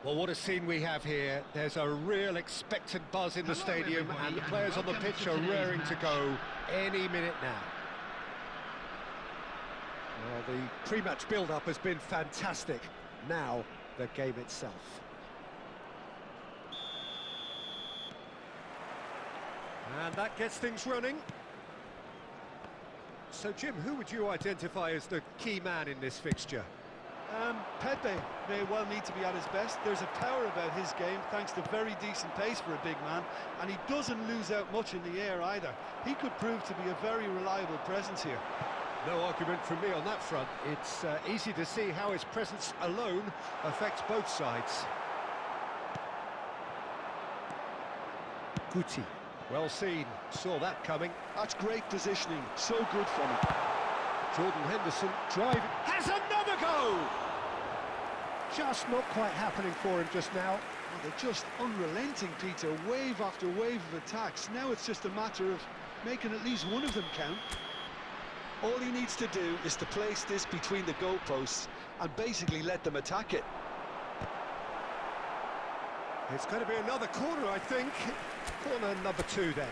Well, what a scene we have here. There's a real expectant buzz in the stadium, and the players on the pitch are raring to go any minute now. Well, the pre-match build-up has been fantastic. Now, the game itself. And that gets things running. So, Jim, who would you identify as the key man in this fixture? Pepe may well need to be at his best. There's a power about his game, thanks to very decent pace for a big man, and he doesn't lose out much in the air either. He could prove to be a very reliable presence here. No argument from me on that front. It's easy to see how his presence alone affects both sides. Guti, well seen, saw that coming. That's great positioning, so good from him. Jordan Henderson driving, has another goal! Just not quite happening for him just now. Oh, they're just unrelenting, Peter, wave after wave of attacks. Now it's just a matter of making at least one of them count. All he needs to do is to place this between the goalposts and basically let them attack it. It's going to be another corner, I think. Corner number 2 then.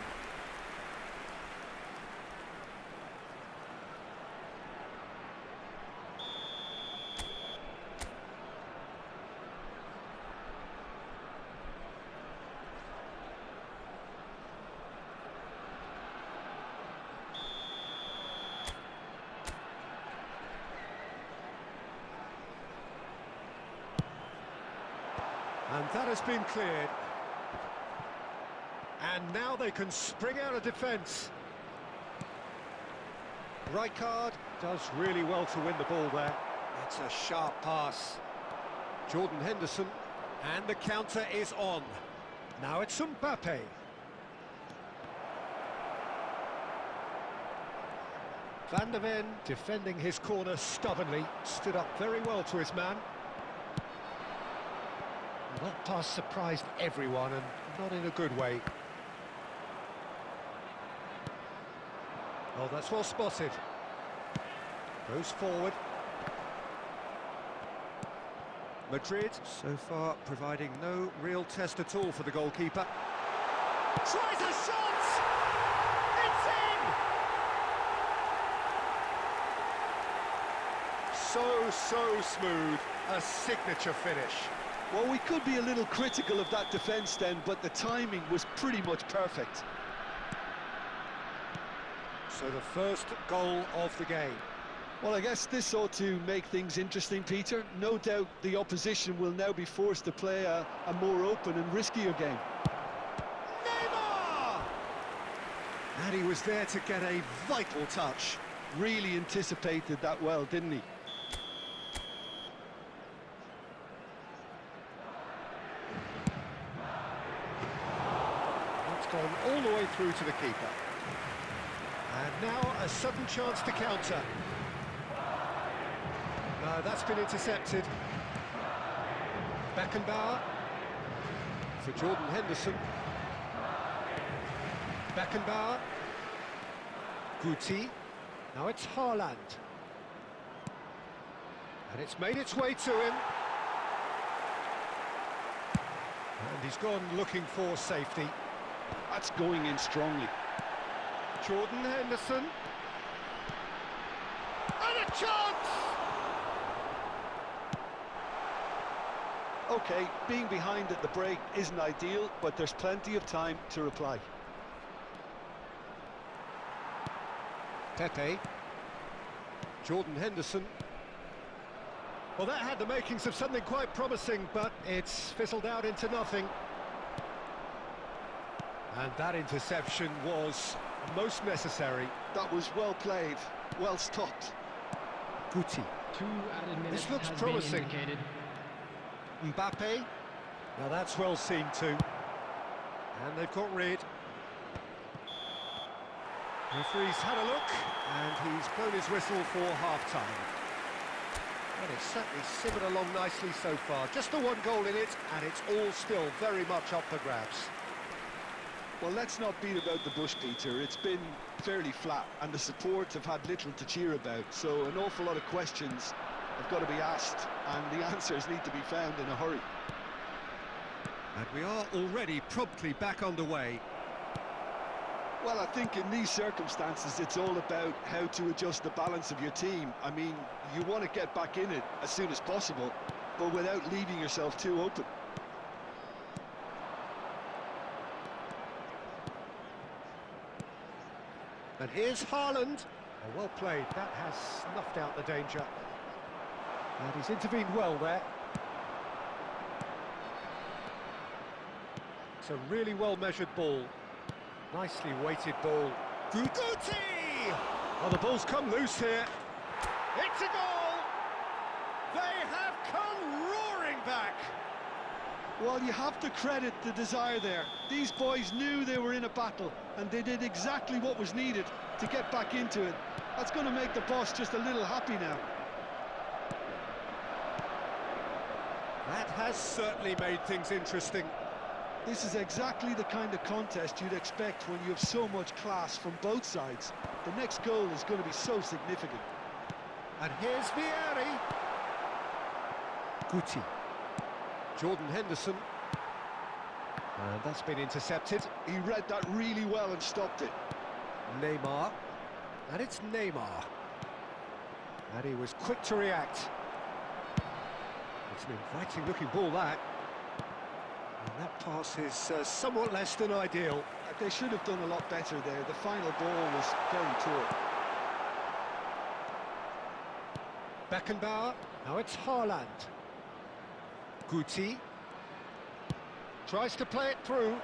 And that has been cleared. And now they can spring out of defence. Rijkaard does really well to win the ball there. It's a sharp pass. Jordan Henderson, and the counter is on. Now it's Mbappe. Van de Ven defending his corner stubbornly, stood up very well to his man. That pass surprised everyone, and not in a good way. Oh, that's well spotted. Goes forward. Madrid, so far, providing no real test at all for the goalkeeper. Tries a shot! It's in! So smooth. A signature finish. Well, we could be a little critical of that defence then, but the timing was pretty much perfect. So the first goal of the game. Well, I guess this ought to make things interesting, Peter. No doubt the opposition will now be forced to play a more open and riskier game. Neymar! And he was there to get a vital touch. Really anticipated that well, didn't he? Gone all the way through to the keeper. And now a sudden chance to counter. No, that's been intercepted. Beckenbauer for Jordan Henderson. Beckenbauer. Guti. Now it's Haaland. And it's made its way to him. And he's gone looking for safety. That's going in strongly. Jordan Henderson. And a chance! OK, being behind at the break isn't ideal, but there's plenty of time to reply. Pepe. Jordan Henderson. Well, that had the makings of something quite promising, but it's fizzled out into nothing. And that interception was most necessary. That was well played, well stopped. Guti. 2 added minutes This looks has promising. been indicated. Mbappe. Now that's well seen too. And they've got rid. Referee's had a look, and he's blown his whistle for half-time. And it's certainly simmered along nicely so far. Just the one goal in it, and it's all still very much up for grabs. Well, let's not beat about the bush, Peter. It's been fairly flat, and the support have had little to cheer about. So an awful lot of questions have got to be asked, and the answers need to be found in a hurry. And we are already promptly back underway. Well, I think in these circumstances, it's all about how to adjust the balance of your team. I mean, you want to get back in it as soon as possible, but without leaving yourself too open. And here's Haaland. Oh, well played. That has snuffed out the danger. And he's intervened well there. It's a really well-measured ball. Nicely weighted ball. Guti! Oh, the ball's come loose here. It's a goal! They have come roaring back! Well, you have to credit the desire there. These boys knew they were in a battle, and they did exactly what was needed to get back into it. That's going to make the boss just a little happy now. That has certainly made things interesting. This is exactly the kind of contest you'd expect when you have so much class from both sides. The next goal is going to be so significant. And here's Vieri. Guti. Jordan Henderson. And that's been intercepted. He read that really well and stopped it. Neymar. And it's Neymar. And he was quick to react. It's an inviting looking ball, that. And that pass is somewhat less than ideal. They should have done a lot better there. The final ball was very poor. Beckenbauer. Now it's Haaland. Guti. Tries to play it through.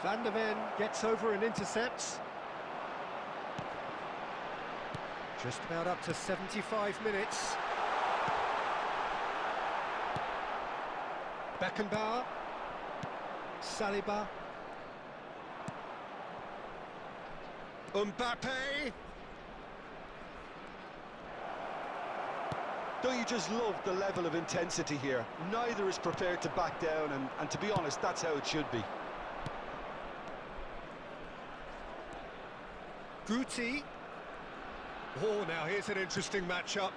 Van der Ven gets over and intercepts. Just about up to 75 minutes. Beckenbauer. Saliba. Mbappe. Don't you just love the level of intensity here? Neither is prepared to back down, and to be honest, that's how it should be. Guti. Oh, now here's an interesting matchup.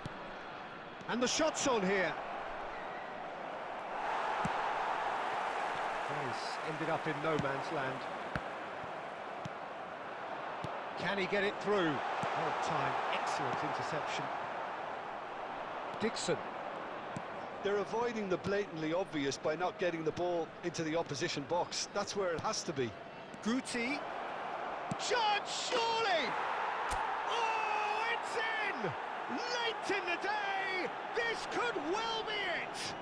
And the shot's on here. He's ended up in no man's land. Can he get it through? Well timed, excellent interception. Dixon. They're avoiding the blatantly obvious by not getting the ball into the opposition box. That's where it has to be. Guti. Shot, surely! Oh, it's in! Late in the day! This could well be it!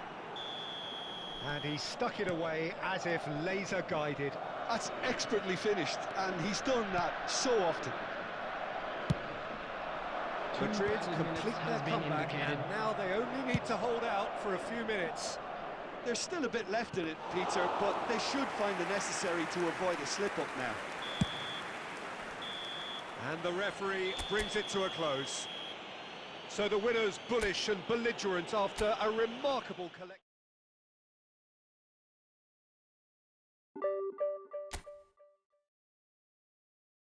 And he stuck it away as if laser guided. That's expertly finished, and he's done that so often. Madrid complete their comeback, and now they only need to hold out for a few minutes. There's still a bit left in it, Peter, but they should find the necessary to avoid a slip-up now. And the referee brings it to a close. So the winners bullish and belligerent after a remarkable collection.